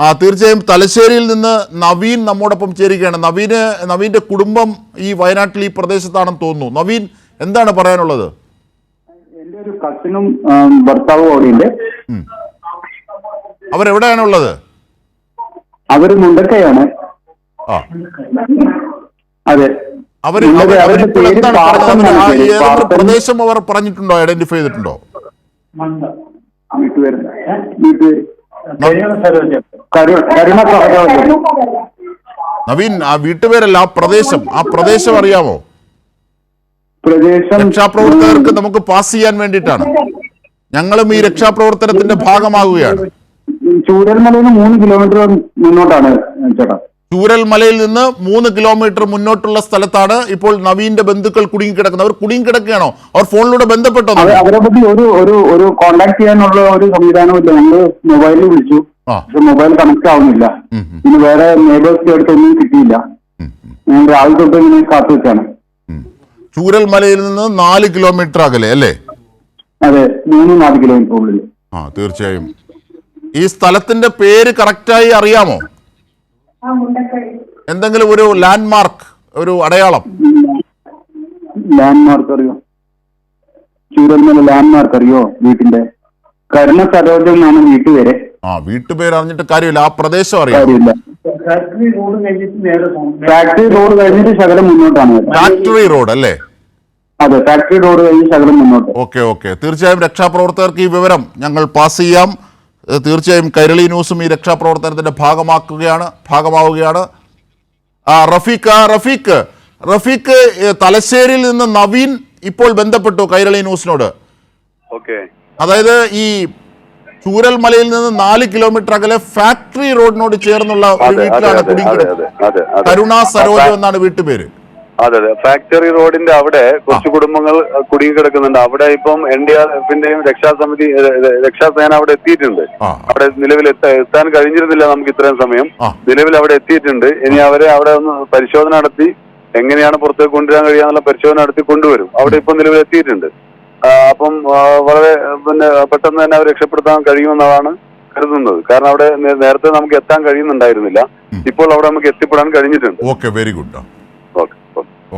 തീർച്ചയായും തലശ്ശേരിയിൽ നിന്ന് നവീൻ നമ്മോടൊപ്പം ചേരുകയാണ്. നവീന്റെ കുടുംബം ഈ വയനാട്ടിൽ ഈ പ്രദേശത്താണെന്ന് തോന്നുന്നു. നവീൻ, എന്താണ് പറയാനുള്ളത്? എന്റെ ഒരു കസിനും ഭർത്താവും അവിടെയുണ്ട്. അവരെവിടെയാണുള്ളത്? അവര് മുണ്ടക്കയാണ്. അതെ, പ്രദേശം അവർ പറഞ്ഞിട്ടുണ്ടോ? ഐഡന്റിഫൈ ചെയ്തിട്ടുണ്ടോ? നവീൻ, ആ വീട്ടുപേരല്ല, ആ പ്രദേശം അറിയാമോ? രക്ഷാപ്രവർത്തകർക്ക് നമുക്ക് പാസ് ചെയ്യാൻ വേണ്ടിയിട്ടാണ്. ഞങ്ങളും ഈ രക്ഷാപ്രവർത്തനത്തിന്റെ ഭാഗമാകുകയാണ്. ചൂരൽമലയിൽ നിന്ന് 3 കിലോമീറ്റർ മുന്നോട്ടാണ് ചേട്ടാ. ചൂരൽമലയിൽ നിന്ന് 3 കിലോമീറ്റർ മുന്നോട്ടുള്ള സ്ഥലത്താണ് ഇപ്പോൾ നവീന്റെ ബന്ധുക്കൾ കുടുങ്ങിക്കിടക്കുന്നത്. അവർ കുടുങ്ങിക്കിടക്കുകയാണോ? അവർ ഫോണിലൂടെ ബന്ധപ്പെട്ടോ? അവരെ പറ്റി ഒരു കോണ്ടാക്ട് ചെയ്യാനുള്ള ഒരു സംവിധാനമില്ല. നമ്മള് മൊബൈലിൽ വിളിച്ചു, പക്ഷെ മൊബൈൽ കണക്ട് ആവുന്നില്ല. പിന്നെ വേറെ നെയ്ബേഴ്സിന്റെ അടുത്തൊന്നും കിട്ടിയില്ല. രാവിലെ തൊട്ട് ഇങ്ങനെ കാത്തു വെച്ചാണ്. ചൂരൽമലയിൽ നിന്ന് 4 കിലോമീറ്റർ അകലെ അല്ലേ? അതെ, 3-4 കിലോമീറ്റർ ഉള്ളിൽ. തീർച്ചയായും. ഈ സ്ഥലത്തിന്റെ പേര് കറക്റ്റായി അറിയാമോ? എന്തെങ്കിലും ഒരു ലാൻഡ്മാർക്ക്, ഒരു അടയാളം? ലാൻഡ്മാർക്ക് അറിയോ? ചൂരൽമല ലാൻഡ്മാർക്ക് അറിയോ? വീട്ടിന്റെ കരുണ സരോജം എന്നാണ് വീട്ടുപേര്. വീട്ടുപേര് അറിഞ്ഞിട്ട് കാര്യമില്ല, ആ പ്രദേശം അറിയാം. ഫാക്ടറി റോഡ് കഴിഞ്ഞിട്ട് ശകലം മുന്നോട്ടാണ്. ഫാക്ടറി റോഡ് അല്ലേ? അതെ, ഫാക്ടറി റോഡ് കഴിഞ്ഞ് ശകലം മുന്നോട്ട്. ഓക്കെ. തീർച്ചയായും രക്ഷാപ്രവർത്തകർക്ക് ഈ വിവരം ഞങ്ങൾ പാസ് ചെയ്യാം. തീർച്ചയായും കൈരളി ന്യൂസും ഈ രക്ഷാപ്രവർത്തനത്തിന്റെ ഭാഗമാവുകയാണ്. റഫീഖ്, തലശ്ശേരിയിൽ നിന്ന് നവീൻ ഇപ്പോൾ ബന്ധപ്പെട്ടു കൈരളി ന്യൂസിനോട്. അതായത് ഈ ചൂരൽമലയിൽ നിന്ന് 4 കിലോമീറ്റർ അകലെ ഫാക്ടറി റോഡിനോട് ചേർന്നുള്ള ഒരു വീട്ടിലാണ് കുടുങ്ങിക്കിടക്കുന്നത്. കരുണ സരോജം എന്നാണ് വീട്ടുപേര്. അതെ, ഫാക്ടറി റോഡിന്റെ അവിടെ കുറച്ച് കുടുംബങ്ങൾ കുടുങ്ങിക്കിടക്കുന്നുണ്ട്. അവിടെ ഇപ്പം NDRFന്റെയും രക്ഷാസേന അവിടെ എത്തിയിട്ടുണ്ട്. അവിടെ നിലവിൽ എത്താൻ കഴിഞ്ഞിരുന്നില്ല നമുക്ക് ഇത്രയും സമയം. നിലവിൽ അവിടെ എത്തിയിട്ടുണ്ട്. ഇനി അവരെ അവിടെ ഒന്ന് പരിശോധന നടത്തി എങ്ങനെയാണ് പുറത്തേക്ക് കൊണ്ടുവരാൻ കഴിയാന്നുള്ള പരിശോധന നടത്തി കൊണ്ടുവരും. അവിടെ ഇപ്പം നിലവിൽ എത്തിയിട്ടുണ്ട്. അപ്പം വളരെ പെട്ടെന്ന് തന്നെ അവർ രക്ഷപ്പെടുത്താൻ കഴിയുമെന്നതാണ് കരുതുന്നത്. കാരണം അവിടെ നേരത്തെ നമുക്ക് എത്താൻ കഴിയുന്നുണ്ടായിരുന്നില്ല. ഇപ്പോൾ അവിടെ നമുക്ക് എത്തിപ്പെടാൻ കഴിഞ്ഞിട്ടുണ്ട്. Very good.